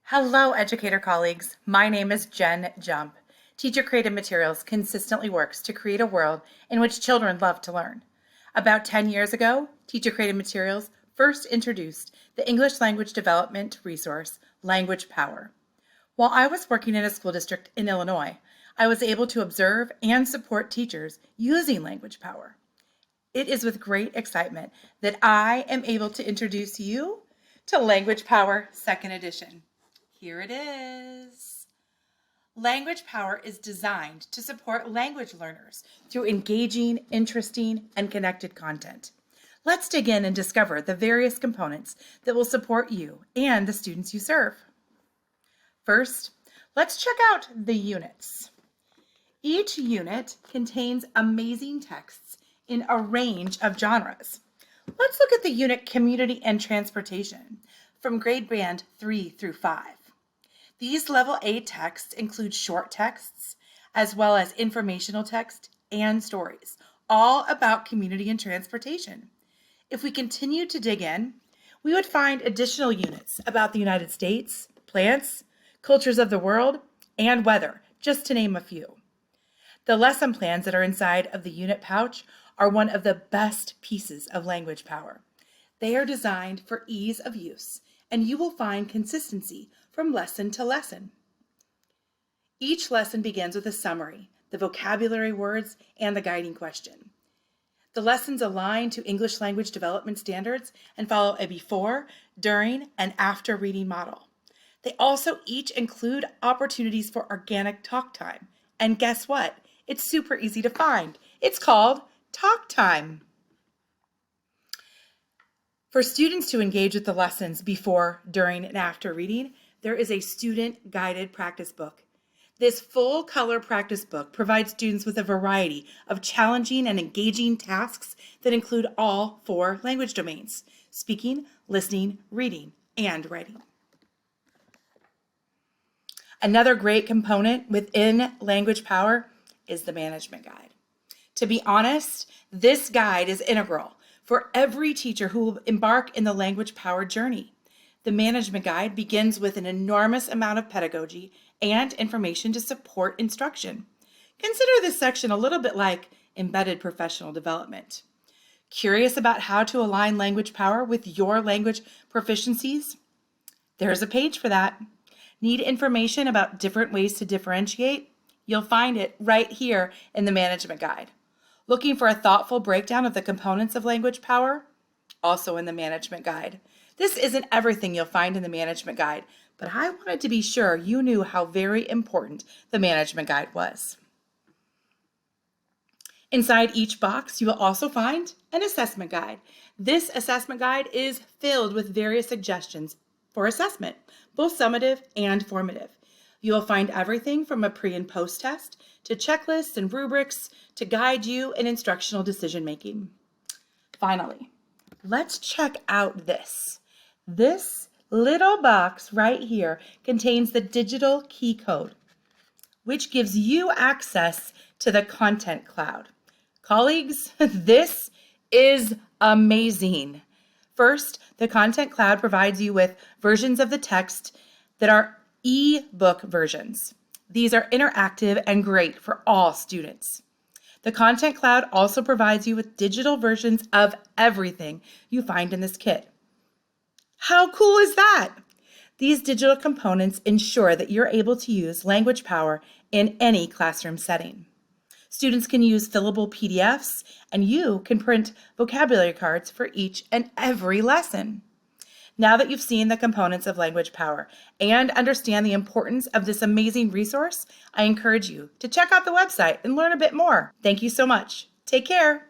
Hello, educator colleagues. My name is Jen Jump. Teacher Created Materials consistently works to create a world in which children love to learn. About 10 years ago, Teacher Created Materials first introduced the English language development resource, Language Power. While I was working in a school district in Illinois, I was able to observe and support teachers using Language Power. It is with great excitement that I am able to introduce you to Language Power 2nd Edition. Here it is. Language Power is designed to support language learners through engaging, interesting, and connected content. Let's dig in and discover the various components that will support you and the students you serve. First, let's check out the units. Each unit contains amazing texts in a range of genres. Let's look at the unit Community and Transportation from grade band 3 through 5. These level A texts include short texts, as well as informational text and stories, all about community and transportation. If we continue to dig in, we would find additional units about the United States, plants, cultures of the world, and weather, just to name a few. The lesson plans that are inside of the unit pouch are one of the best pieces of Language Power. They are designed for ease of use, and you will find consistency from lesson to lesson. Each lesson begins with a summary, the vocabulary words, and the guiding question. The lessons align to English language development standards and follow a before, during, and after reading model. They also each include opportunities for organic talk time. And guess what? It's super easy to find. It's called Talk Time. For students to engage with the lessons before, during, and after reading, there is a student-guided practice book. This full-color practice book provides students with a variety of challenging and engaging tasks that include all 4 language domains: speaking, listening, reading, and writing. Another great component within Language Power is the management guide. To be honest, this guide is integral for every teacher who will embark in the Language Power journey. The management guide begins with an enormous amount of pedagogy and information to support instruction. Consider this section a little bit like embedded professional development. Curious about how to align Language Power with your language proficiencies? There's a page for that. Need information about different ways to differentiate? You'll find it right here in the management guide. Looking for a thoughtful breakdown of the components of Language Power? Also in the management guide. This isn't everything you'll find in the management guide, but I wanted to be sure you knew how very important the management guide was. Inside each box, you will also find an assessment guide. This assessment guide is filled with various suggestions for assessment, both summative and formative. You will find everything from a pre and post test to checklists and rubrics to guide you in instructional decision making. Finally, let's check out this. This little box right here contains the digital key code, which gives you access to the content cloud. Colleagues, this is amazing. First, the content cloud provides you with versions of the text that are e-book versions. These are interactive and great for all students. The content cloud also provides you with digital versions of everything you find in this kit. How cool is that? These digital components ensure that you're able to use Language Power in any classroom setting. Students can use fillable PDFs, and you can print vocabulary cards for each and every lesson. Now that you've seen the components of Language Power and understand the importance of this amazing resource, I encourage you to check out the website and learn a bit more. Thank you so much. Take care.